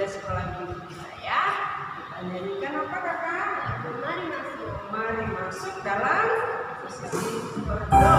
ibadah sekolah minggu kita ya. Kita nyanyikan apa kakak? Mari masuk. Mari masuk dalam sesi berdoa.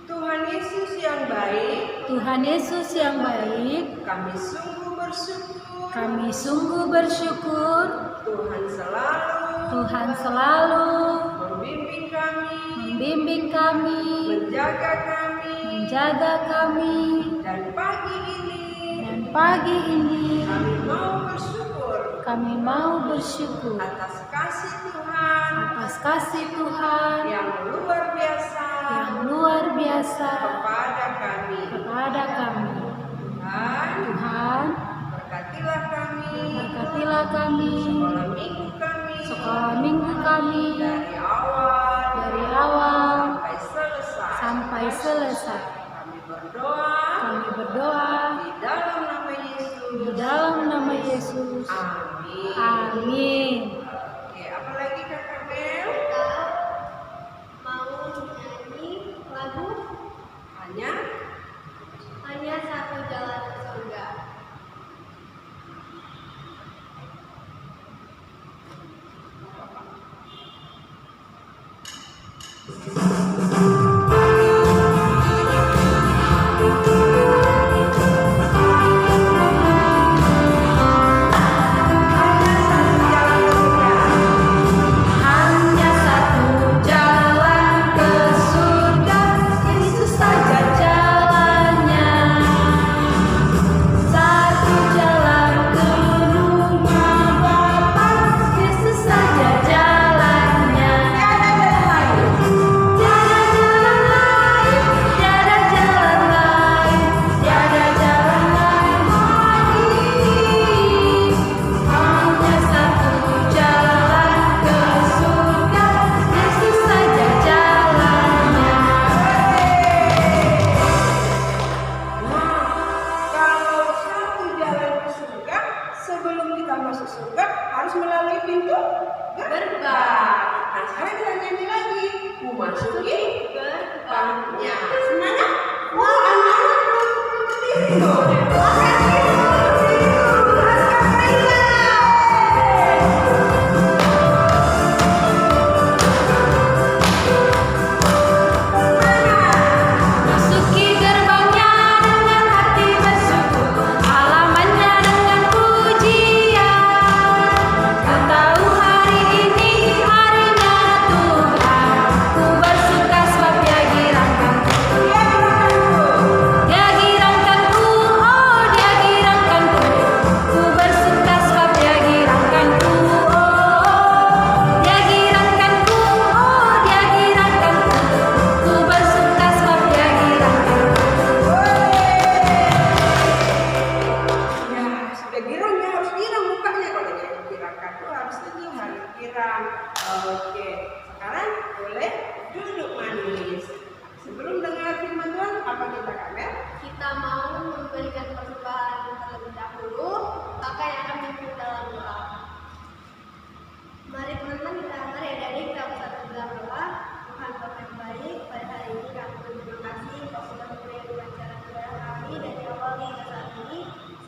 Tuhan Yesus yang baik, kami sungguh bersyukur. Tuhan selalu membimbing kami, menjaga kami, dan pagi ini kami mau bersyukur atas kasih Tuhan yang luar biasa kepada kami. Tuhan, berkatilah kami sekolah minggu kami dari awal sampai selesai. Kami berdoa di dalam nama Yesus. Amin. Oke, apa lagi kakak Mel? Mau nyanyi lagu hanya satu jalan ke surga.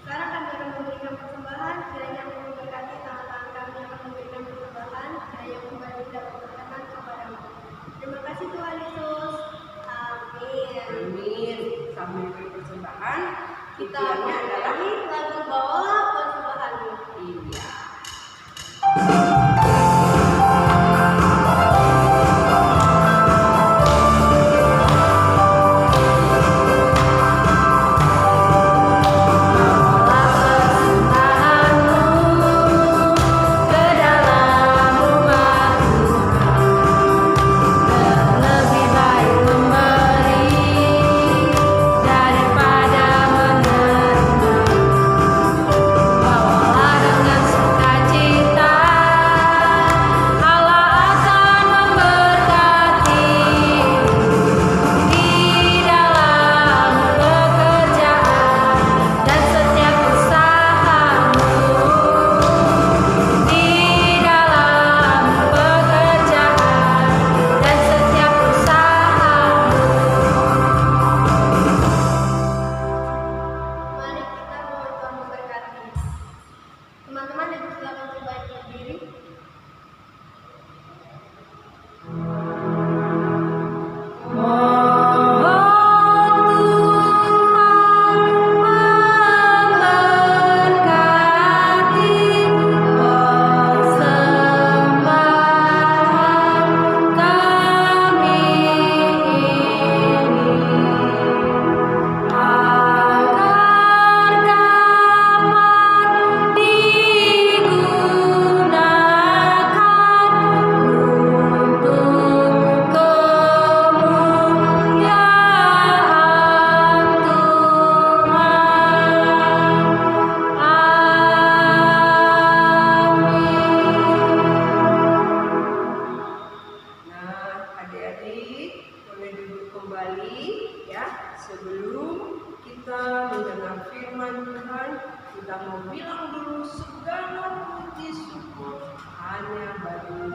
Sekarang kami akan memberikan persembahan silakan kembali berdiri. Sebelum kita mendengar firman Tuhan, kita mau bilang dulu segala puji syukur hanya bagi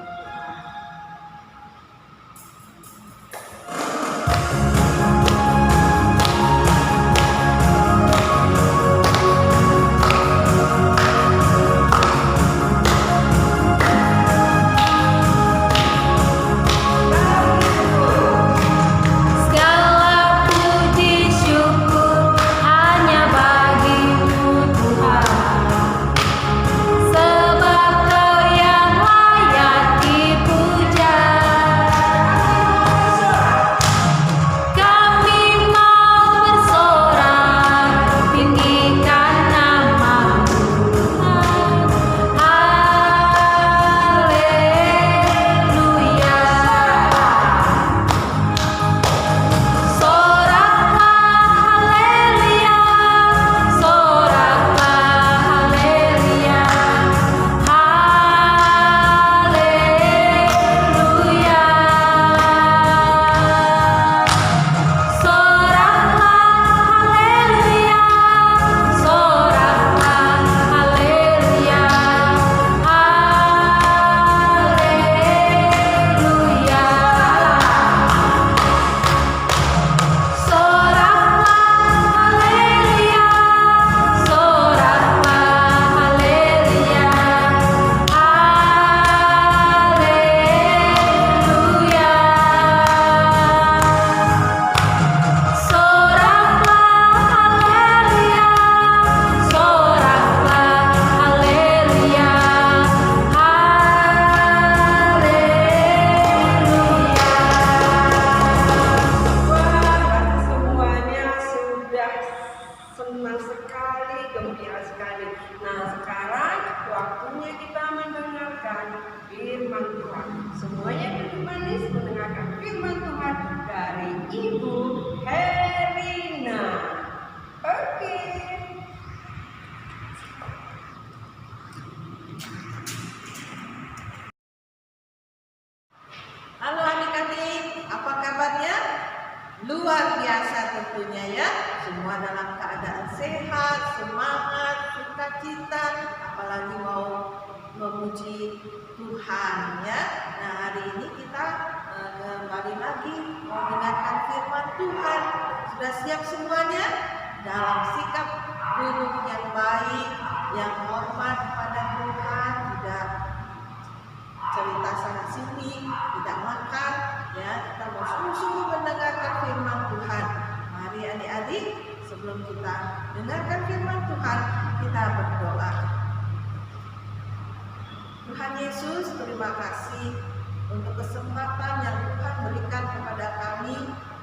Tuhan. Semuanya duduk manis mendengarkan firman Tuhan dari Ibu Herina. Oke. Halo adik-adik, apa kabarnya? Luar biasa tentunya ya. Semua dalam keadaan sehat, semangat, sukacita, apalagi mau memuji Tuhan ya. Nah, hari ini kita kembali lagi mendengarkan firman Tuhan. Sudah siap semuanya? Dalam sikap duduk yang baik, yang hormat pada Tuhan, tidak cerita sana sini, tidak makan ya. Kita mau sungguh-sungguh mendengarkan firman Tuhan. Mari adik-adik, sebelum kita dengarkan firman Tuhan, kita berdoa. Tuhan Yesus, terima kasih untuk kesempatan yang Tuhan berikan kepada kami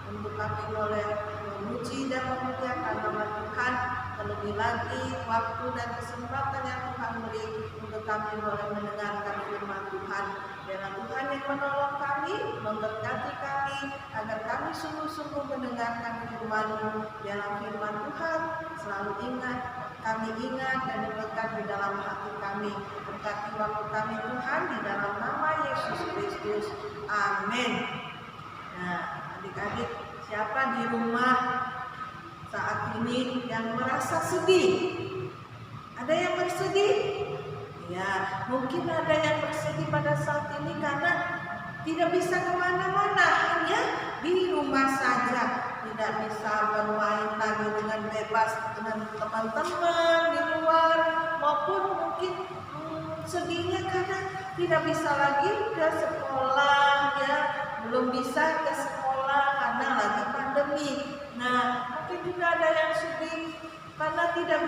untuk kami boleh memuji dan memuliakan nama Tuhan. Terlebih lagi waktu dan kesempatan yang Tuhan beri untuk kami boleh mendengarkan firman Tuhan. Biarlah Tuhan yang menolong kami, memberkati kami, agar kami sungguh-sungguh mendengarkan firman-Mu. Biarlah firman Tuhan selalu kami ingat dan dilekat di dalam hati kami. Berkati waktu kami Tuhan, di dalam nama Yesus Kristus. Amin. Nah, adik-adik, siapa di rumah saat ini yang merasa sedih? Ada yang bersedih? Ya, mungkin ada yang bersedih pada saat ini karena tidak bisa kemana-mana, hanya di rumah saja, tidak bisa bermain lagi dengan bebas dengan teman-teman di luar, maupun mungkin sedihnya karena tidak bisa lagi ke sekolah, ya, belum bisa ke sekolah karena lagi pandemi. Nah, mungkin juga ada yang sedih karena tidak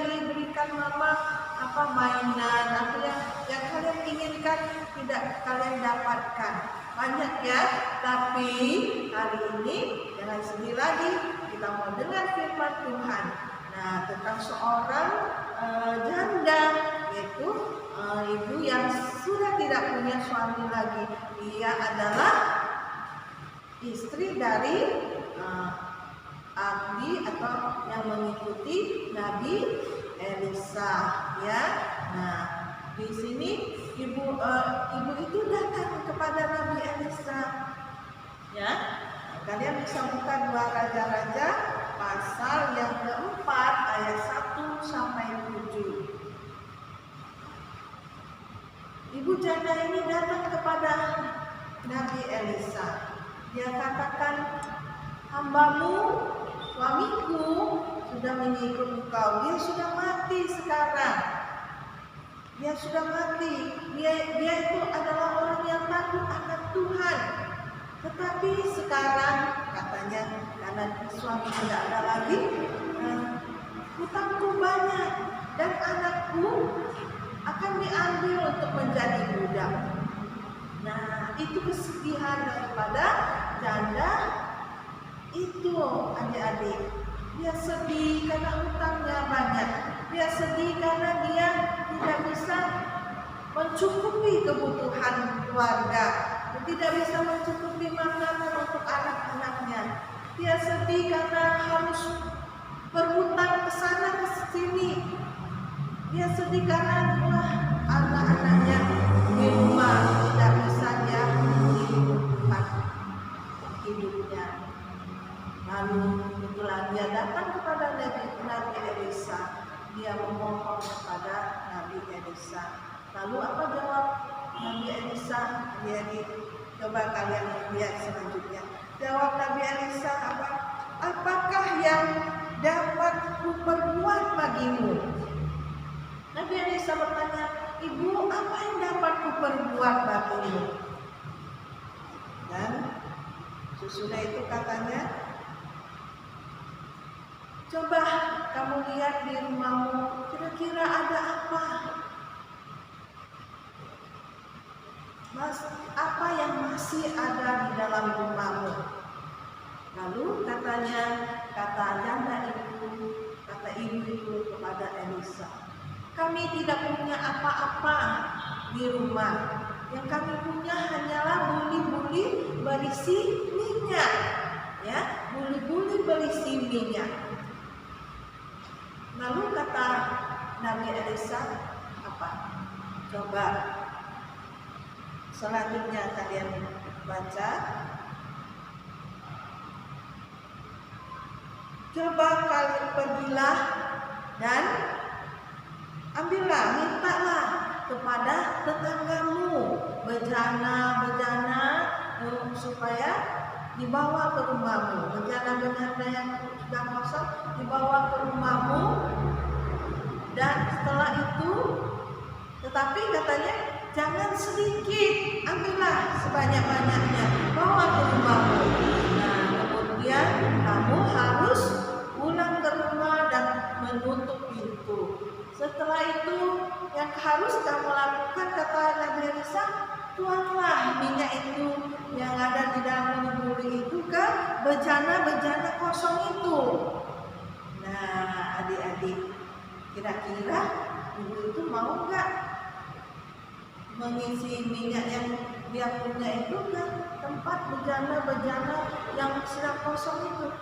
diberikan mama mainan atau yang kalian inginkan tidak kalian dapatkan. Banyak ya, tapi hari ini jangan sedih lagi, kita mau dengar firman Tuhan. Nah, tentang seorang janda, yaitu ibu yang sudah tidak punya suami lagi. Dia adalah istri dari Abdi atau yang mengikuti Nabi Elisa, ya. Nah, di sini ibu itu datang kepada Nabi Elisa, ya. Kalian bisa buka 2 Raja-Raja pasal yang keempat ayat 1 sampai 7. Ibu janda ini datang kepada Nabi Elisa. Dia katakan, hambamu, suamiku sudah mengikut engkau. Dia sudah mati sekarang. Dia sudah mati. Dia itu adalah orang yang takut akan Tuhan. Tetapi sekarang katanya karena suami tidak ada lagi, hutangku banyak dan anakku akan diambil untuk menjadi budak. Nah, itu kesedihan daripada janda itu, adik-adik. Dia sedih karena hutangnya banyak. Dia sedih karena dia tidak bisa mencukupi kebutuhan keluarga, tidak bisa mencukupi makanan untuk anak-anaknya. Dia sedih karena harus berhutang ke sana ke sini. Dia sedih karena anak-anaknya di rumah tidak bisa dia menghidupkan hidupnya. Lalu itulah dia datang kepada Nabi Elisa. Dia memohon kepada Nabi Elisa. Lalu apa jawab Nabi Elisa? Coba kalian lihat selanjutnya. Jawab Nabi Elisa apa? Apakah yang dapat kuperbuat bagimu? Nabi Elisa bertanya, ibu, apa yang dapat kuperbuat bagimu? Dan sesudah itu katanya, coba kamu lihat di rumahmu, kira-kira ada apa? Apa yang masih ada di dalam rumahmu? Lalu kata ibu itu kepada Elisa, kami tidak punya apa-apa di rumah. Yang kami punya hanyalah buli-buli berisi minyak, ya, buli-buli berisi minyak. Lalu kata Nabi Elisa apa? Coba selanjutnya kalian baca. Coba kalian pergilah dan ambillah, mintalah kepada tetanggamu bejana-bejana supaya dibawa ke rumahmu. Bejana-bejana yang sudah kosong dibawa ke rumahmu. Dan setelah itu, tetapi katanya jangan sedikit, ambillah sebanyak-banyaknya, bawa ke rumahmu. Nah, kemudian kamu harus pulang ke rumah dan menutup pintu. Setelah itu yang harus kamu lakukan, kata Nabi Elisa, tuanglah minyak itu yang ada di dalam buli itu ke bejana-bejana kosong itu. Nah, adik-adik, kira-kira ibu itu mau nggak mengisi minyak yang dia punya itu ke tempat bejana-bejana yang sedang kosong itu?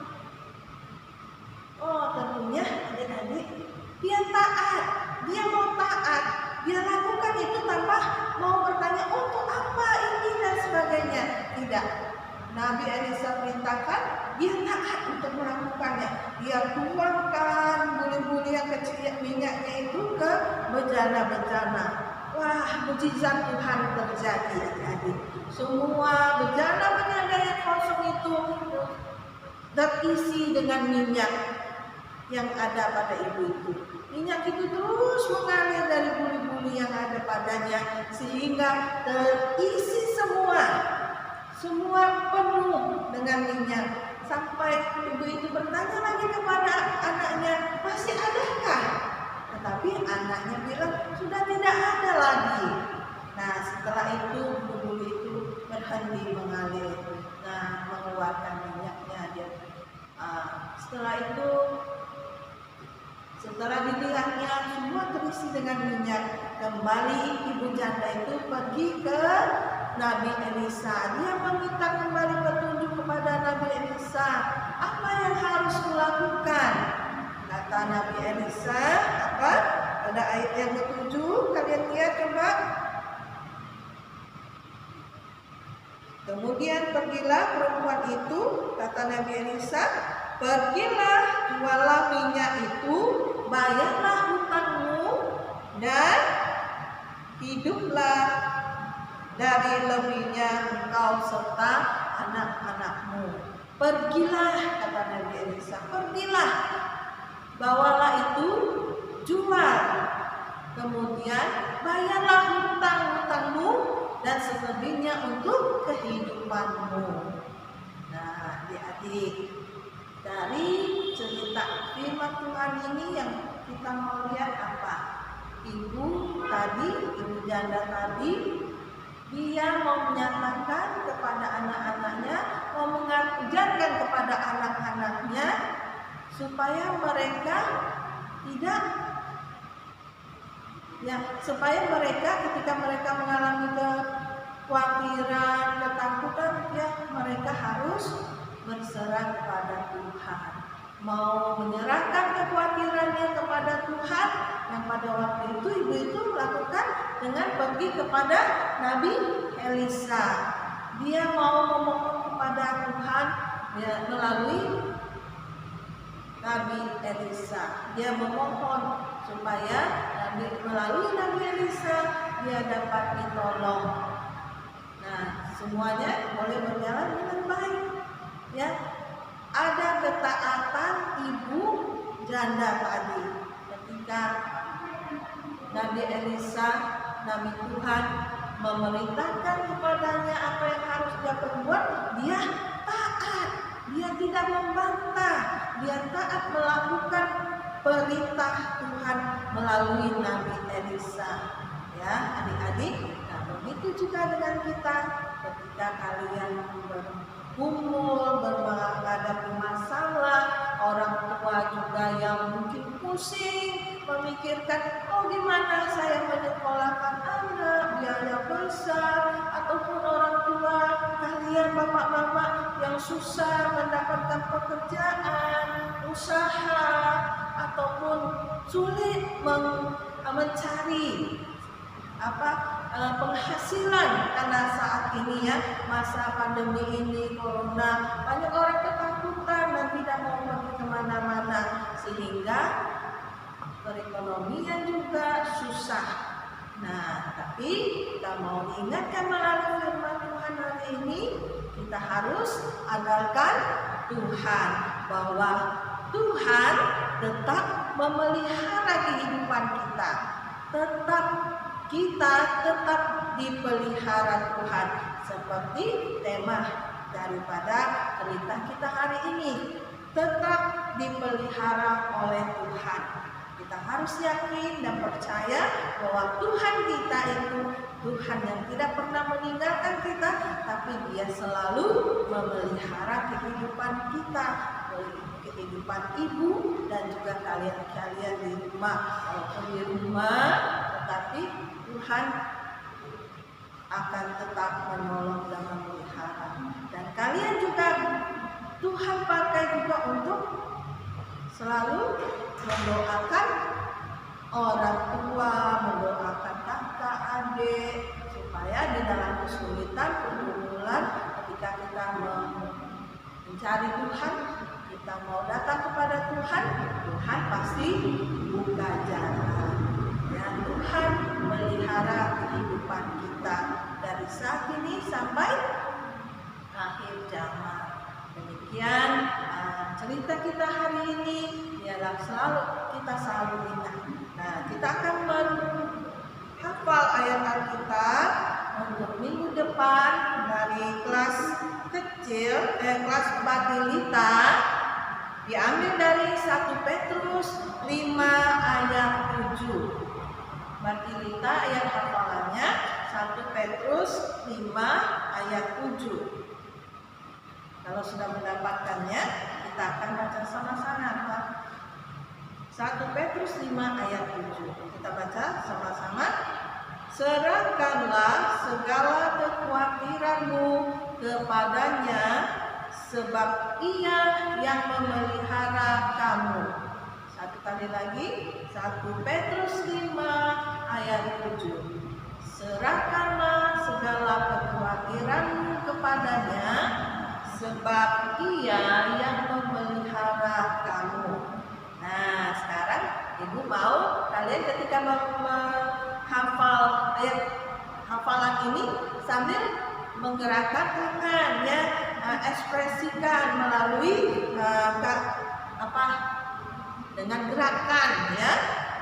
Oh, tentunya adik-adik, dia taat, dia mau taat, dia lakukan itu tanpa mau bertanya untuk apa ini dan sebagainya. Tidak, Nabi Elisa perintahkan dia taat untuk melakukannya. Dia tuangkan buli-buli yang kecil minyaknya itu ke bejana-bejana. Wah, mujizat Tuhan terjadi, adik-adik. Semua bejana-bejana yang kosong itu terisi dengan minyak yang ada pada ibu itu. Minyak itu terus mengalir dari buli-buli yang ada sehingga terisi semua penuh dengan minyak. Sampai ibu itu bertanya lagi kepada anaknya, masih adakah? Tetapi anaknya bilang sudah tidak ada lagi. Nah, setelah itu bulu itu berhenti mengalir, nah mengeluarkan minyaknya dia. Setelah dilihatnya semua terisi dengan minyak, kembali ibu janda itu pergi ke Nabi Elisa. Dia meminta kembali petunjuk kepada Nabi Elisa, apa yang harus kulakukan? Kata Nabi Elisa, apa? Pada ayat yang ke-7, kalian lihat coba. Kemudian pergilah perempuan itu, kata Nabi Elisa, pergilah, jualah minyak itu, bayarlah hutangmu, dan hiduplah dari lebihnya engkau serta anak-anakmu. Pergilah, kata Nabi Elisa, pergilah, bawalah itu, jual, kemudian bayarlah hutang-hutangmu dan selebihnya untuk kehidupanmu. Nah, adik-adik, dari cerita firman Tuhan ini yang kita mau lihat apa? Ibu janda tadi, dia mau menyatakan kepada anak-anaknya, mau mengajarkan kepada anak-anaknya supaya mereka ketika mereka mengalami kekhawatiran, ketakutan, ya mereka harus berserah kepada Tuhan. Mau menyerahkan kekhawatirannya kepada Tuhan, yang pada waktu itu ibu itu lakukan dengan pergi kepada Nabi Elisa. Dia mau memohon kepada Tuhan ya, melalui Nabi Elisa. Dia memohon supaya melalui Nabi Elisa dia dapat ditolong. Nah, semuanya boleh berjalan dengan baik. Ya, ada ketaatan ibu janda tadi ketika Nabi Elisa, Nabi Tuhan memerintahkan kepadanya apa yang harus dia perbuat, dia taat, dia tidak membantah, dia taat melakukan perintah Tuhan melalui Nabi Elisa. Ya, adik-adik, nah begitu juga dengan kita ketika kalian berkumpul, menghadapi masalah, orang tua juga yang mungkin pusing memikirkan, oh gimana saya menyekolahkan anak, biaya besar, ataupun orang tua kalian bapak-bapak yang susah mendapatkan pekerjaan, usaha, ataupun sulit mencari penghasilan karena saat ini ya masa pandemi ini corona, banyak orang ketakutan dan tidak mau pergi kemana-mana sehingga perekonomian juga susah. Nah, tapi kita mau ingatkan melalui firman Tuhan hari ini, kita harus andalkan Tuhan, bahwa Tuhan tetap memelihara kehidupan kita, kita tetap dipelihara Tuhan, seperti tema daripada cerita kita hari ini, tetap dipelihara oleh Tuhan. Kita harus yakin dan percaya bahwa Tuhan kita itu Tuhan yang tidak pernah meninggalkan kita, tapi Dia selalu memelihara kehidupan kita, kehidupan ibu dan juga kalian di rumah. Walaupun di rumah, tetapi Tuhan akan tetap menolong dan memelihara. Dan kalian juga Tuhan pakai juga untuk selalu mendoakan orang tua, mendoakan kakak, adik, supaya di dalam kesulitan, pergumulan, ketika kita mencari Tuhan, kita mau datang kepada Tuhan, Tuhan pasti buka jalan. Ya, Tuhan melihara kehidupan kita dari saat ini sampai akhir zaman. Demikian cerita kita hari ini, ialah kita selalu ingat. Nah, kita akan menghafal ayat kita untuk minggu depan dari kelas kecil, kelas Batilita, diambil dari 1 Petrus 5 ayat 7. Batilita ayat hafalannya 1 Petrus 5 ayat 7. Kalau sudah mendapatkannya, kita akan baca sama-sama. 1 Petrus 5 ayat 7. Kita baca sama-sama. Serahkanlah segala kekhawatiranmu kepadanya, sebab Ia yang memelihara kamu. Satu kali lagi, 1 Petrus 5 ayat 7. Serahkanlah segala kekhawatiranmu kepadanya, sebab Ia yang memelihara kamu. Nah, sekarang Ibu mau kalian ketika menghafal ayat hafalan ini sambil menggerakkan tangan, ya, ekspresikan melalui dengan gerakan, ya.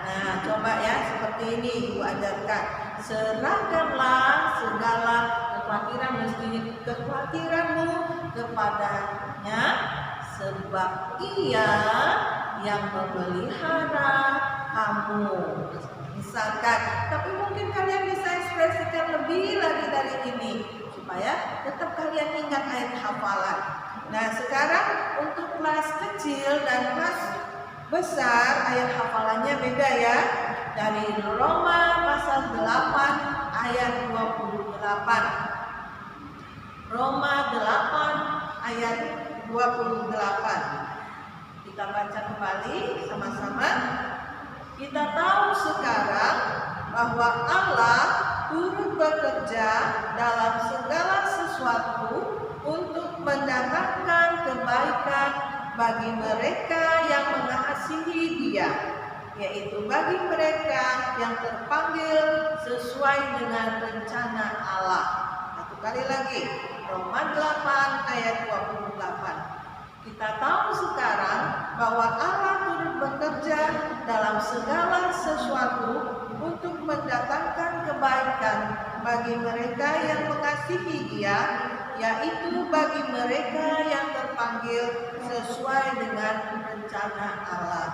Nah, coba ya seperti ini Ibu ajarkan. Serahkanlah segala kekhawatiranmu kepadanya, sebab Ia yang memelihara kamu. Misalkan, tapi mungkin kalian bisa ekspresikan lebih lagi dari ini supaya tetap kalian ingat ayat hafalan. Nah, sekarang untuk kelas kecil dan kelas besar ayat hafalannya beda, ya. Dari Roma pasal 8 ayat 28. Roma 8 ayat 28. Kita baca kembali sama-sama. Kita tahu sekarang bahwa Allah turut bekerja dalam segala sesuatu untuk mendatangkan kebaikan bagi mereka yang mengasihi Dia, yaitu bagi mereka yang terpanggil sesuai dengan rencana Allah. Satu kali lagi, Roma 8 ayat 28. Kita tahu sekarang bahwa Allah turut bekerja dalam segala sesuatu untuk mendatangkan kebaikan bagi mereka yang mengasihi Dia, yaitu bagi mereka yang terpanggil sesuai dengan rencana Allah.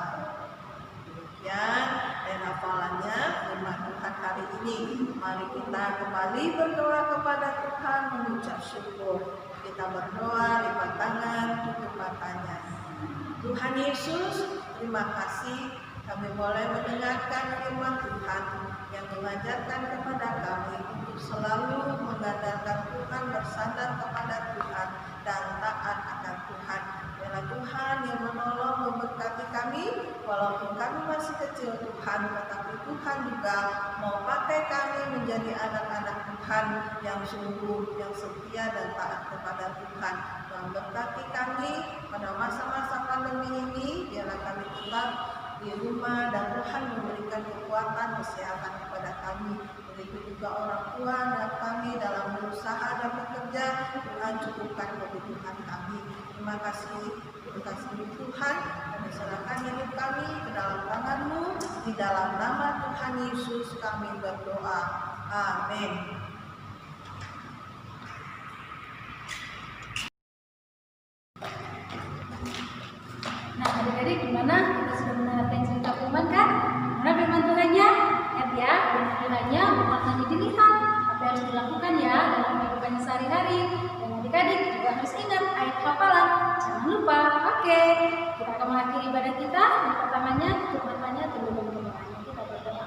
Demikian dan hafalannya firman Tuhan hari ini. Mari kita kembali berdoa kepada Tuhan, mengucap syukur. Kita berdoa, lipat tangan, tutup matanya. Tuhan Yesus, terima kasih kami boleh mendengarkan firman Tuhan yang mengajarkan kepada kami untuk selalu mengandalkan Tuhan, bersandar kepada Tuhan, dan taat akan Tuhan. Biarlah Tuhan yang menolong, memberkati kami, walaupun kami masih kecil Tuhan, tetapi Tuhan juga mau pakai kami menjadi anak-anak Tuhan yang sungguh, yang setia dan taat kepada Tuhan. Memberkati kami pada masa-masa pandemi ini, biarlah kami tetap di rumah dan Tuhan memberikan kekuatan, kesehatan kepada kami. Begitu juga orang tua dan kami dalam berusaha dan bekerja, Tuhan cukupkan kebutuhan kami. Terima kasih Tuhan, kami serahkan hidup kami ke dalam tangan-Mu. Di dalam nama Tuhan Yesus kami berdoa. Amin. Nah, adik-adik, gimana? Kita sudah mendengarkan cerita firman kan? Mana firman Tuhannya? Ingat ya, firman Tuhannya bukan hanya dilihat, tapi harus dilakukan ya dalam kehidupan sehari-hari. Dan adik-adik juga harus ingat ayat hafalan. Jangan lupa. Oke, kita akan mengakhiri ibadah kita. Yang pertamanya, tutup matanya, tundukkan kepalanya. Kita berdoa.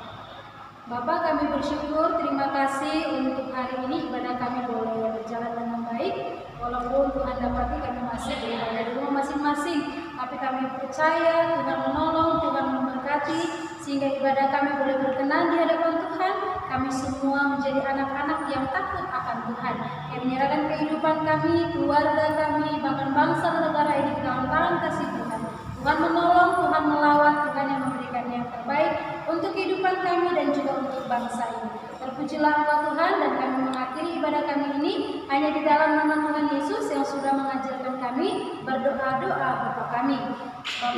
Bapak, kami bersyukur, terima kasih untuk hari ini ibadah kami boleh berjalan dengan baik. Walaupun Tuhan dapati kami masih beribadah di rumah masing-masing, tapi kami percaya Tuhan menolong, Tuhan memberkati, sehingga ibadah kami boleh berkenan di hadapan Tuhan. Kami semua menjadi anak-anak yang takut akan Tuhan, yang menyerahkan kehidupan kami, keluarga kami, bahkan bangsa dan negara ini ke dalam tangan kasih Tuhan. Tuhan menolong, Tuhan melawat, Tuhan yang memberikan yang terbaik untuk kehidupan kami dan juga untuk bangsa ini. Terpujilah Engkau Tuhan, dan kami mengakhiri ibadah kami ini hanya di dalam nama Tuhan Yesus yang sudah mengajarkan kami berdoa-doa Bapa kami.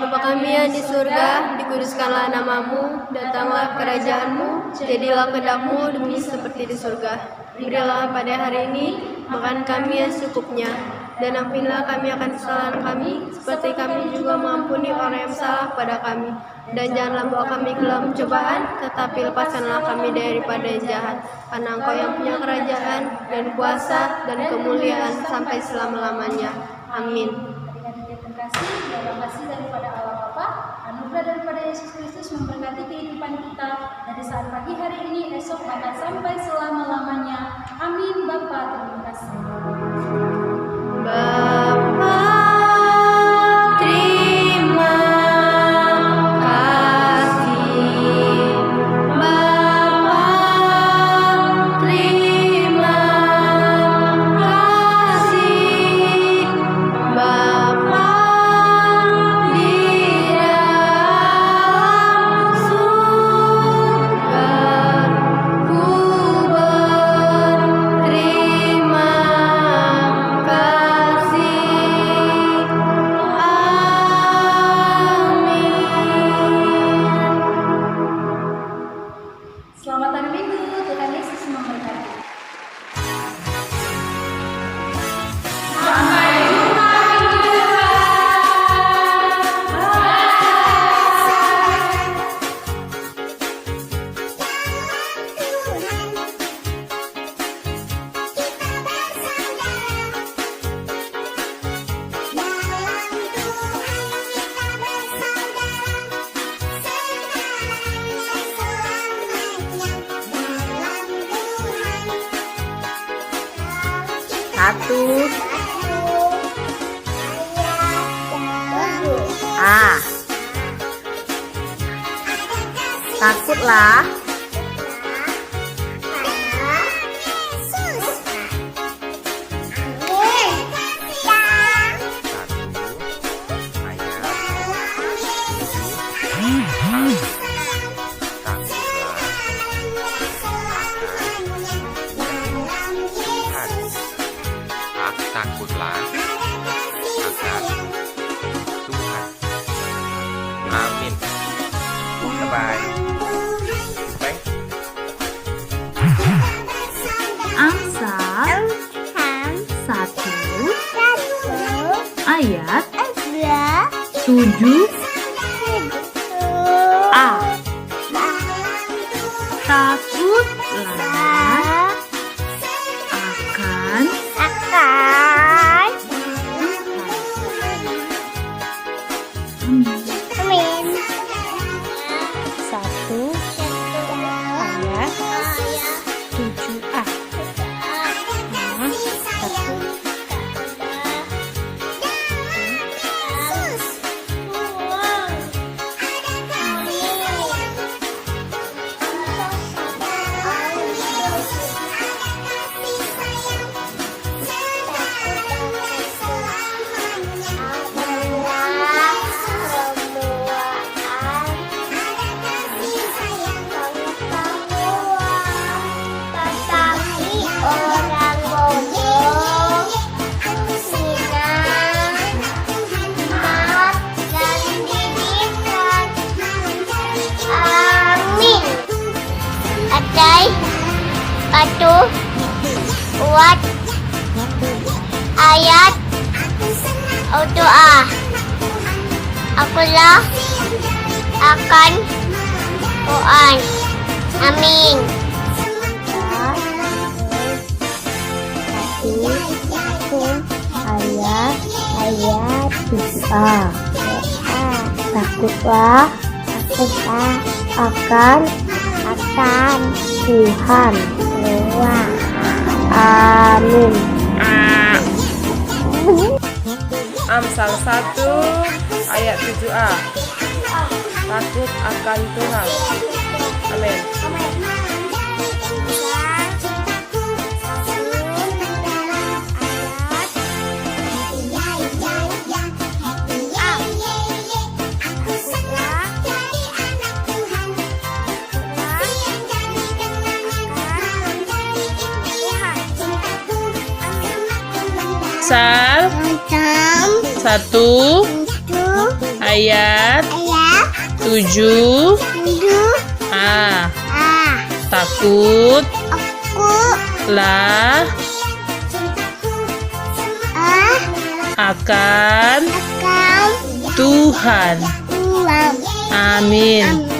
Bapa kami yang di surga, dikuduskanlah namamu, datanglah kerajaan-Mu, jadilah kehendak-Mu demi seperti di surga. Berilah pada hari ini makan kami yang secukupnya, dan ampunilah kami akan kesalahan kami, seperti kami juga mengampuni orang yang salah pada kami. Dan janganlah bawa kami ke dalam pencobaan, tetapi lepaskanlah kami daripada yang jahat. Karena Engkau yang punya kerajaan, dan kuasa, dan kemuliaan sampai selama-lamanya. Amin. Adik-adik terkasih, dalam kasih daripada Allah Bapa, anugerah daripada Yesus Kristus memberkati kehidupan kita dari saat pagi hari ini, esok bahkan sampai selama-lamanya. Amin. Bapa, terima kasih. Bapa, terima kasih. Bapa, terima kasih. Bapa di dalam surga, ku berterima kasih. Amin. Selamat hari Minggu, Tuhan Yesus memberkati. Satu. A. Takutlah. Takutlah akan Tuhan. Amin. Bye-bye. Bye. Amsal 1 ayat 7 A. Takutlah akan Amin. 1 ayat 7A. Satu buat ayat doa. Akulah akan Tuhan. Amin. Ayat 7A. Takutlah akan Tuhan. Amin. Amsal 1 ayat 7A. Takut akan Tuhan. Amin. Amsal 1 ayat 7A. takutlah akan Tuhan. Amin.